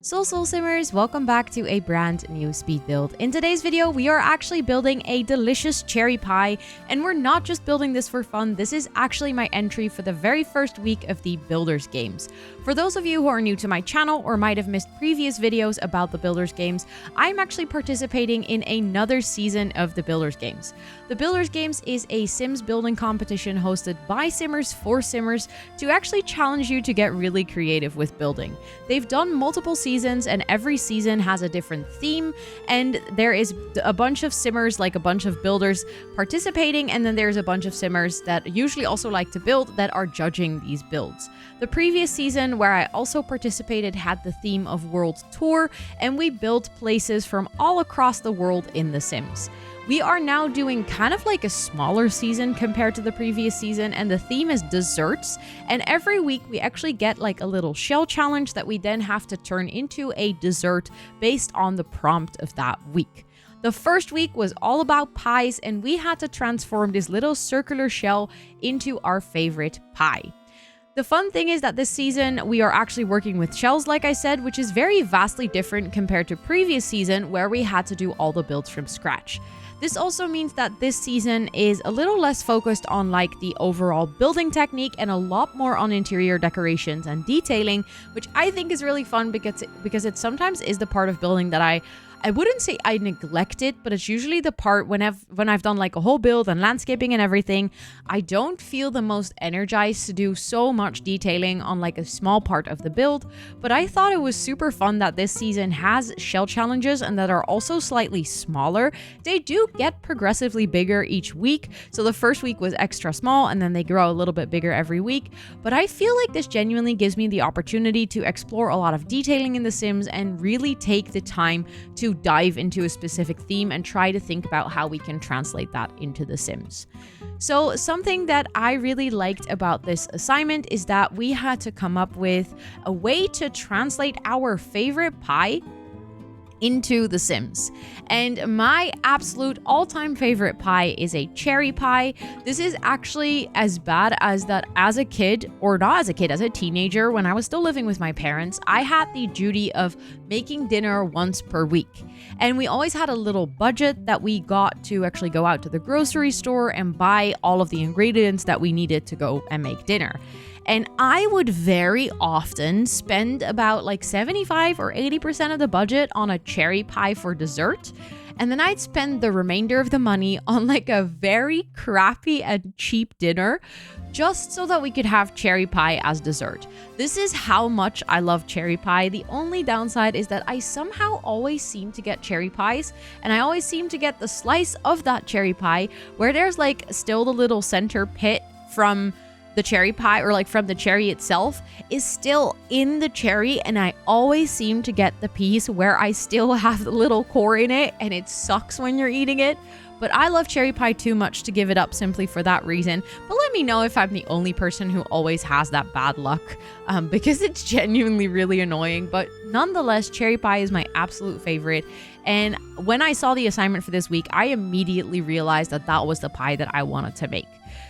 Soul Simmers, welcome back to a brand new speed build. In today's video, we are actually building a delicious cherry pie, and we're not just building this for fun. This is actually my entry for the very first week of the Builders Games. For those of you who are new to my channel or might have missed previous videos about the Builders Games, I'm actually participating in another season of the Builders Games. The Builders Games is a Sims building competition hosted by Simmers for Simmers to actually challenge you to get really creative with building. They've done multiple seasons, and every season has a different theme, and there is a bunch of Simmers, like a bunch of builders participating, and then there's a bunch of Simmers that usually also like to build that are judging these builds. The previous season, where I also participated, had the theme of World Tour, and we built places from all across the world in The Sims. We are now doing kind of like a smaller season compared to the previous season, and the theme is desserts, and every week we actually get like a little shell challenge that we then have to turn into a dessert based on the prompt of that week. The first week was all about pies, and we had to transform this little circular shell into our favorite pie. The fun thing is that this season we are actually working with shells, like I said, which is very vastly different compared to previous season where we had to do all the builds from scratch. This also means that this season is a little less focused on like the overall building technique and a lot more on interior decorations and detailing, which I think is really fun because it sometimes is the part of building that I wouldn't say I neglect it, but it's usually the part when I've done like a whole build and landscaping and everything, I don't feel the most energized to do so much detailing on like a small part of the build. But I thought it was super fun that this season has shell challenges and that are also slightly smaller. They do get progressively bigger each week. So the first week was extra small and then they grow a little bit bigger every week. But I feel like this genuinely gives me the opportunity to explore a lot of detailing in The Sims and really take the time to dive into a specific theme and try to think about how we can translate that into The Sims. So something that I really liked about this assignment is that we had to come up with a way to translate our favorite pie into The Sims. And my absolute all-time favorite pie is a cherry pie. This is actually as bad as that as a kid, or not as a kid, as a teenager, when I was still living with my parents, I had the duty of making dinner once per week. And we always had a little budget that we got to actually go out to the grocery store and buy all of the ingredients that we needed to go and make dinner. And I would very often spend about like 75 or 80% of the budget on a cherry pie for dessert. And then I'd spend the remainder of the money on like a very crappy and cheap dinner just so that we could have cherry pie as dessert. This is how much I love cherry pie. The only downside is that I somehow always seem to get cherry pies, and I always seem to get the slice of that cherry pie where there's like still the little center pit from the cherry pie, or like from the cherry itself, is still in the cherry, and I always seem to get the piece where I still have the little core in it, and it sucks when you're eating it. But I love cherry pie too much to give it up simply for that reason. But let me know if I'm the only person who always has that bad luck, because it's genuinely really annoying. But nonetheless, cherry pie is my absolute favorite. And when I saw the assignment for this week, I immediately realized that that was the pie that I wanted to make.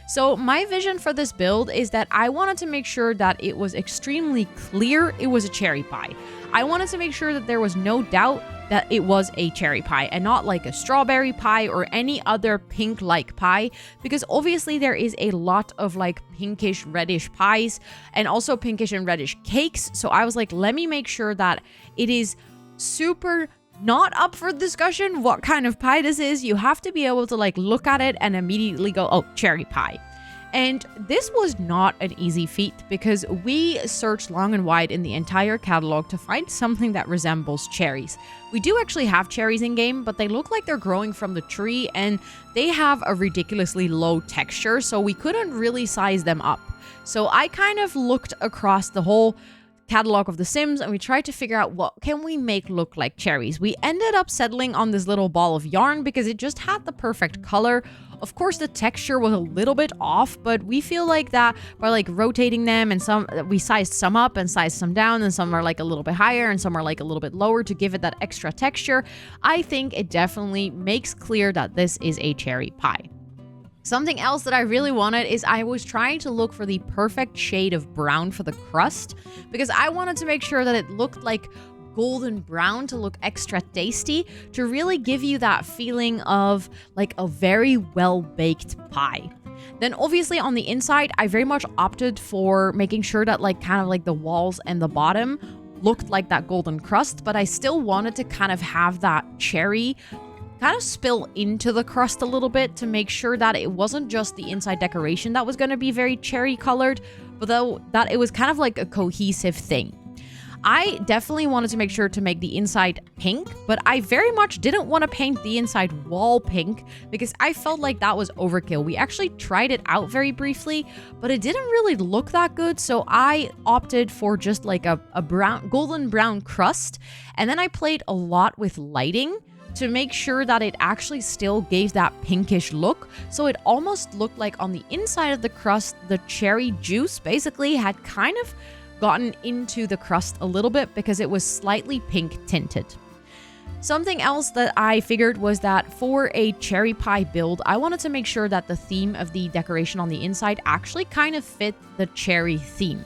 So my vision for this build is that I wanted to make sure that it was extremely clear it was a cherry pie. I wanted to make sure that there was no doubt that it was a cherry pie and not like a strawberry pie or any other pink-like pie, because obviously there is a lot of like pinkish reddish pies and also pinkish and reddish cakes. So I was like, let me make sure that it is super not up for discussion what kind of pie this is. You have to be able to like look at it and immediately go, oh, cherry pie. And this was not an easy feat because we searched long and wide in the entire catalog to find something that resembles cherries. We do actually have cherries in game, but they look like they're growing from the tree and they have a ridiculously low texture, so we couldn't really size them up. So I kind of looked across the whole catalog of The Sims and we tried to figure out what can we make look like cherries. We ended up settling on this little ball of yarn because it just had the perfect color. Of course, the texture was a little bit off, but we feel like that by like rotating them, and we sized some up and sized some down, and some are like a little bit higher and some are like a little bit lower to give it that extra texture. I think it definitely makes clear that this is a cherry pie. Something else that I really wanted is I was trying to look for the perfect shade of brown for the crust because I wanted to make sure that it looked like golden brown to look extra tasty, to really give you that feeling of like a very well-baked pie. Then obviously on the inside, I very much opted for making sure that like kind of like the walls and the bottom looked like that golden crust, but I still wanted to kind of have that cherry kind of spill into the crust a little bit to make sure that it wasn't just the inside decoration that was going to be very cherry colored, but though that it was kind of like a cohesive thing. I definitely wanted to make sure to make the inside pink, but I very much didn't want to paint the inside wall pink because I felt like that was overkill. We actually tried it out very briefly, but it didn't really look that good, so I opted for just like a golden brown crust, and then I played a lot with lighting to make sure that it actually still gave that pinkish look. So it almost looked like on the inside of the crust, the cherry juice basically had kind of gotten into the crust a little bit because it was slightly pink tinted. Something else that I figured was that for a cherry pie build, I wanted to make sure that the theme of the decoration on the inside actually kind of fit the cherry theme.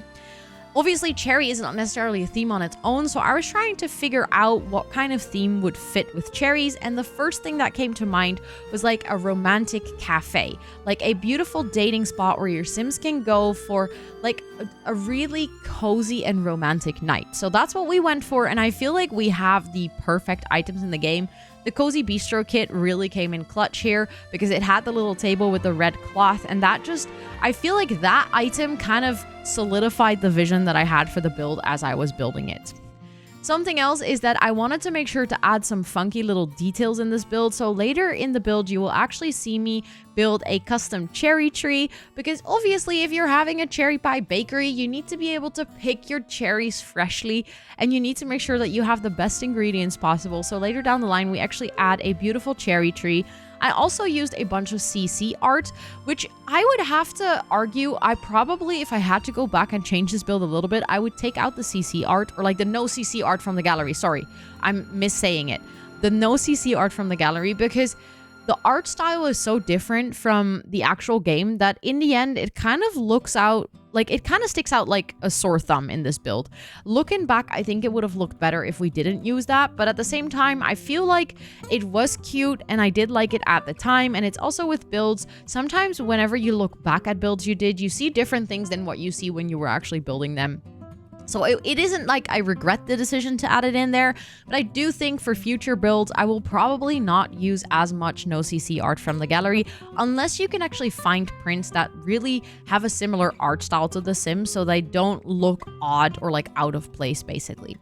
Obviously, cherry is not necessarily a theme on its own, so I was trying to figure out what kind of theme would fit with cherries, and the first thing that came to mind was like a romantic cafe, like a beautiful dating spot where your Sims can go for like a really cozy and romantic night. So that's what we went for, and I feel like we have the perfect items in the game. The Cozy Bistro kit really came in clutch here because it had the little table with the red cloth, and that just, I feel like that item kind of solidified the vision that I had for the build as I was building it. Something else is that I wanted to make sure to add some funky little details in this build, so later in the build you will actually see me build a custom cherry tree, because obviously if you're having a cherry pie bakery, you need to be able to pick your cherries freshly, and you need to make sure that you have the best ingredients possible. So later down the line we actually add a beautiful cherry tree. I also used a bunch of CC art, which I would have to argue, I probably, if I had to go back and change this build a little bit, I would take out the CC art, or like the no CC art from the gallery. Sorry, I'm missaying it. The no CC art from the gallery, because the art style is so different from the actual game that in the end, it kind of looks out, like it kind of sticks out like a sore thumb in this build. Looking back, I think it would have looked better if we didn't use that, but at the same time, I feel like it was cute and I did like it at the time. And it's also with builds, sometimes whenever you look back at builds you did, you see different things than what you see when you were actually building them. So it isn't like I regret the decision to add it in there, but I do think for future builds, I will probably not use as much no CC art from the gallery unless you can actually find prints that really have a similar art style to The Sims so they don't look odd or like out of place basically.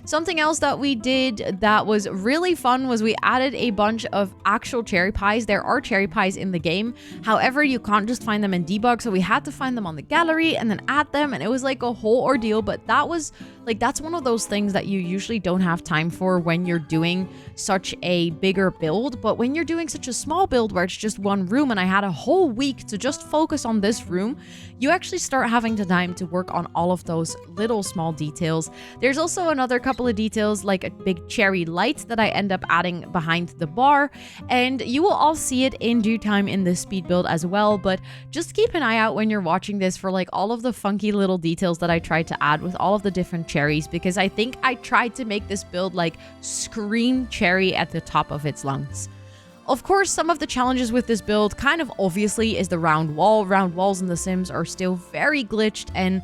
Something else that we did that was really fun was we added a bunch of actual cherry pies. There are cherry pies in the game. However, you can't just find them in debug, so we had to find them on the gallery and then add them, and it was like a whole ordeal, but that was like, that's one of those things that you usually don't have time for when you're doing such a bigger build. But when you're doing such a small build where it's just one room and I had a whole week to just focus on this room, you actually start having the time to work on all of those little small details. There's also another couple of details like a big cherry light that I end up adding behind the bar, and you will all see it in due time in this speed build as well. But just keep an eye out when you're watching this for like all of the funky little details that I tried to add with all of the different cherries, because I think I tried to make this build like scream cherry at the top of its lungs. Of course, some of the challenges with this build kind of obviously is the round wall. Round walls in The Sims are still very glitched, and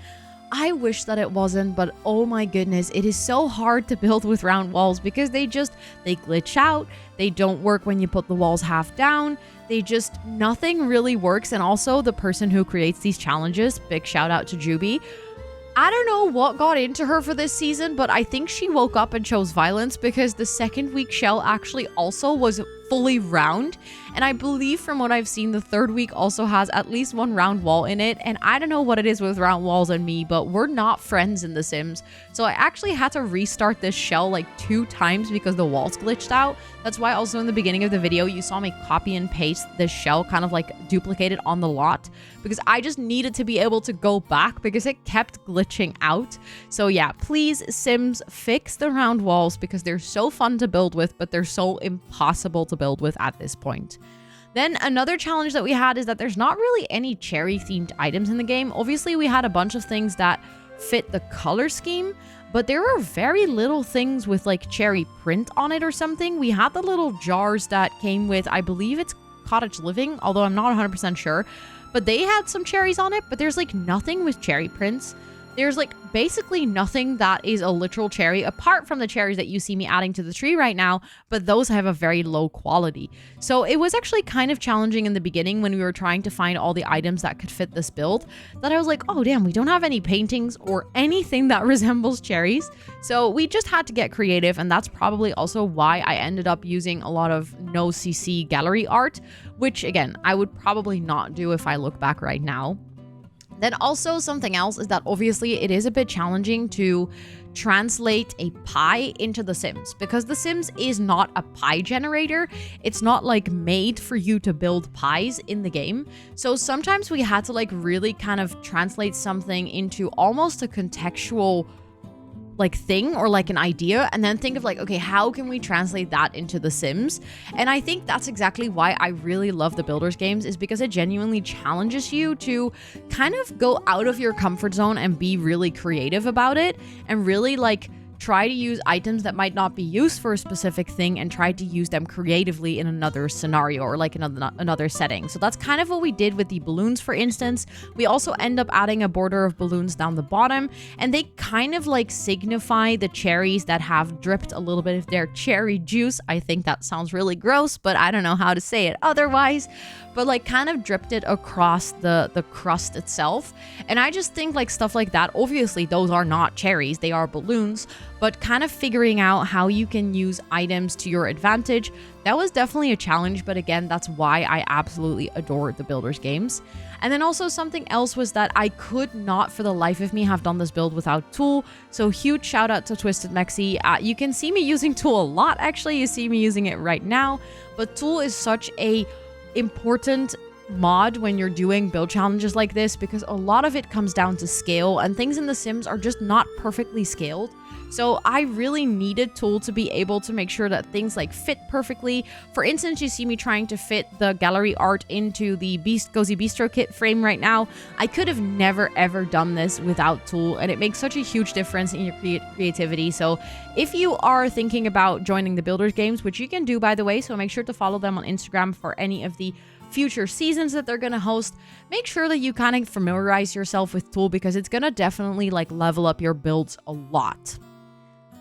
I wish that it wasn't, but oh my goodness, it is so hard to build with round walls because they glitch out. They don't work when you put the walls half down. Nothing really works. And also the person who creates these challenges, big shout out to Juby, I don't know what got into her for this season, but I think she woke up and chose violence, because the second week shell actually also was fully round, and I believe from what I've seen the third week also has at least one round wall in it. And I don't know what it is with round walls and me, but we're not friends in The Sims, so I actually had to restart this shell like 2 times because the walls glitched out. That's why also in the beginning of the video you saw me copy and paste this shell, kind of like duplicate it on the lot, because I just needed to be able to go back because it kept glitching out. So yeah, please Sims, fix the round walls because they're so fun to build with, but they're so impossible to build with at this point. Then another challenge that we had is that there's not really any cherry themed items in the game. Obviously we had a bunch of things that fit the color scheme, but there were very little things with like cherry print on it or something. We had the little jars that came with, I believe it's cottage living, although I'm not 100% sure, but they had some cherries on it, but there's like nothing with cherry prints. There's like basically nothing that is a literal cherry apart from the cherries that you see me adding to the tree right now, but those have a very low quality. So it was actually kind of challenging in the beginning when we were trying to find all the items that could fit this build, that I was like, oh damn, we don't have any paintings or anything that resembles cherries. So we just had to get creative, and that's probably also why I ended up using a lot of no CC gallery art, which again, I would probably not do if I look back right now. Then also something else is that obviously it is a bit challenging to translate a pie into The Sims, because The Sims is not a pie generator. It's not like made for you to build pies in the game. So sometimes we had to like really kind of translate something into almost a contextual like thing or like an idea, and then think of like, okay, how can we translate that into The Sims? And I think that's exactly why I really love the Builders games, is because it genuinely challenges you to kind of go out of your comfort zone and be really creative about it, and really like try to use items that might not be used for a specific thing and try to use them creatively in another scenario or like another setting. So that's kind of what we did with the balloons, for instance. We also end up adding a border of balloons down the bottom, and they kind of like signify the cherries that have dripped a little bit of their cherry juice. I think that sounds really gross, but I don't know how to say it otherwise. But like kind of dripped it across the crust itself. And I just think like stuff like that, obviously those are not cherries, they are balloons, but kind of figuring out how you can use items to your advantage, that was definitely a challenge. But again, that's why I absolutely adore the Builders games. And then also something else was that I could not for the life of me have done this build without Tool. So huge shout out to Twisted Mexi. You can see me using Tool a lot, actually. You see me using it right now, but Tool is such a important mod when you're doing build challenges like this, because a lot of it comes down to scale, and things in The Sims are just not perfectly scaled. So I really needed Tool to be able to make sure that things like fit perfectly. For instance, you see me trying to fit the gallery art into the Cozy Bistro kit frame right now. I could have never ever done this without Tool, and it makes such a huge difference in your creativity. So if you are thinking about joining the Builders games, which you can do by the way, so make sure to follow them on Instagram for any of the future seasons that they're gonna host, make sure that you kind of familiarize yourself with Tool, because it's gonna definitely like level up your builds a lot.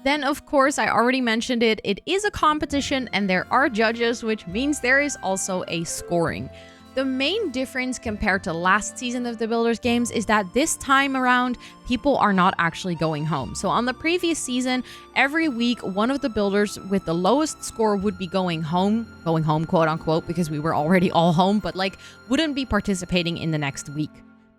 Then, of course, I already mentioned it, it is a competition and there are judges, which means there is also a scoring. The main difference compared to last season of the Builders games is that this time around, people are not actually going home. So on the previous season, every week, one of the builders with the lowest score would be going home, quote unquote, because we were already all home, but like wouldn't be participating in the next week.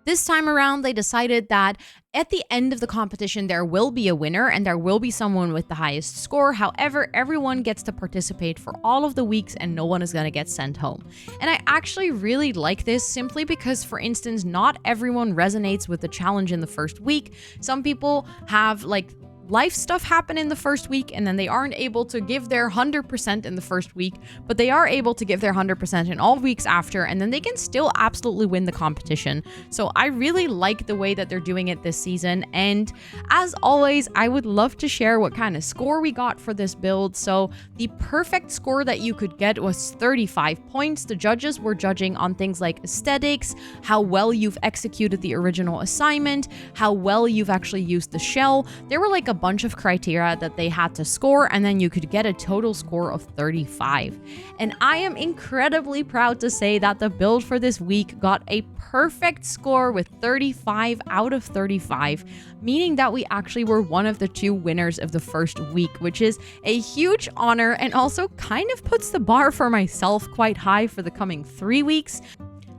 This time around, they decided that at the end of the competition, there will be a winner and there will be someone with the highest score. However, everyone gets to participate for all of the weeks and no one is going to get sent home. And I actually really like this, simply because, for instance, not everyone resonates with the challenge in the first week. Some people have like life stuff happen in the first week and then they aren't able to give their 100% in the first week, but they are able to give their 100% in all weeks after, and then they can still absolutely win the competition. So I really like the way that they're doing it this season, and as always, I would love to share what kind of score we got for this build. So the perfect score that you could get was 35 points. The judges were judging on things like aesthetics, how well you've executed the original assignment, how well you've actually used the shell. There were like a bunch of criteria that they had to score, and then you could get a total score of 35. And I am incredibly proud to say that the build for this week got a perfect score with 35 out of 35, meaning that we actually were one of the 2 winners of the first week, which is a huge honor and also kind of puts the bar for myself quite high for the coming 3 weeks.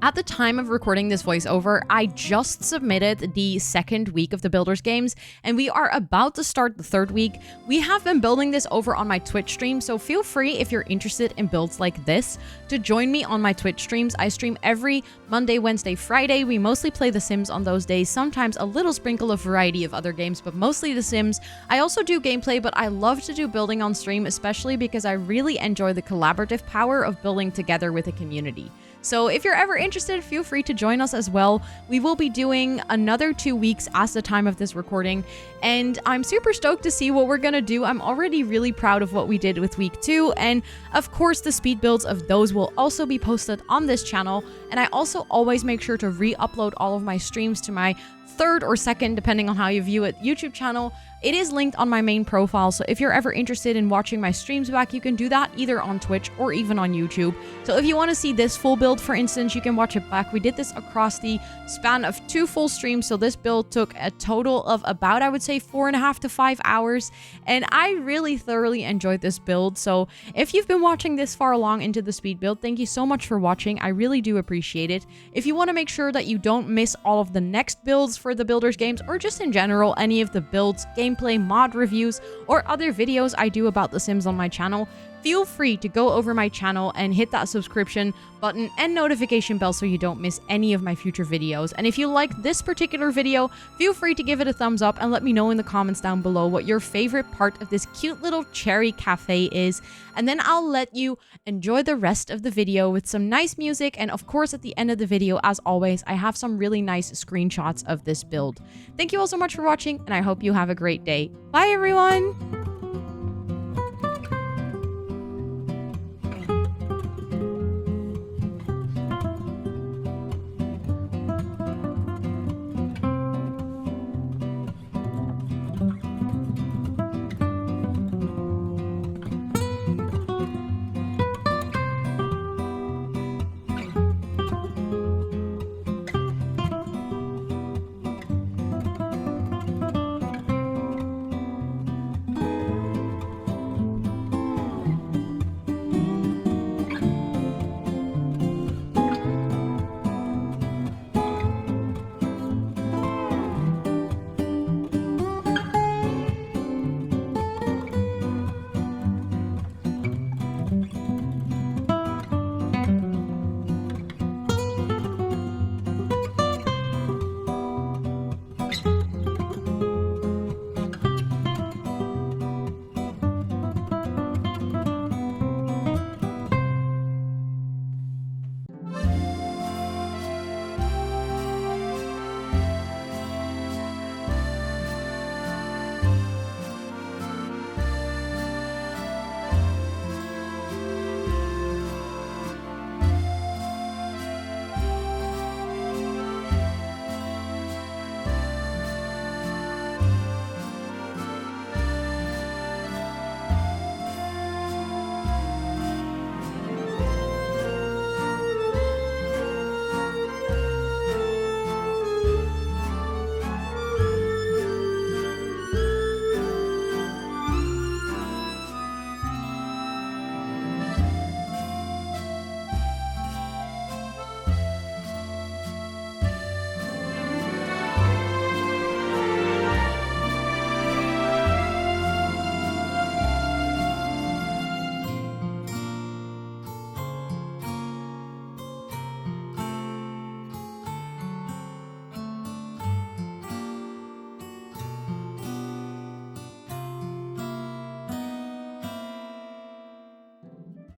At the time of recording this voiceover, I just submitted the second week of the Builders games, and we are about to start the third week. We have been building this over on my Twitch stream, so feel free, if you're interested in builds like this, to join me on my Twitch streams. I stream every Monday, Wednesday, Friday. We mostly play The Sims on those days, sometimes a little sprinkle of variety of other games, but mostly The Sims. I also do gameplay, but I love to do building on stream, especially because I really enjoy the collaborative power of building together with a community. So if you're ever interested, feel free to join us as well. We will be doing another 2 weeks as the time of this recording, and I'm super stoked to see what we're gonna do. I'm already really proud of what we did with week 2, and of course the speed builds of those will also be posted on this channel. And I also always make sure to re-upload all of my streams to my third or second, depending on how you view it, YouTube channel. It is linked on my main profile, so if you're ever interested in watching my streams back, you can do that either on Twitch or even on YouTube. So if you want to see this full build, for instance, you can watch it back. We did this across the span of 2 full streams, so this build took a total of about, I would say, 4.5 to 5 hours, and I really thoroughly enjoyed this build. So if you've been watching this far along into the speed build, thank you so much for watching. I really do appreciate it. If you want to make sure that you don't miss all of the next builds for the Builders games, or just in general any of the builds, gameplay, mod reviews, or other videos I do about The Sims on my channel, feel free to go over my channel and hit that subscription button and notification bell so you don't miss any of my future videos. And if you like this particular video, feel free to give it a thumbs up and let me know in the comments down below what your favorite part of this cute little cherry cafe is. And then I'll let you enjoy the rest of the video with some nice music. And of course, at the end of the video, as always, I have some really nice screenshots of this build. Thank you all so much for watching, and I hope you have a great day. Bye, everyone!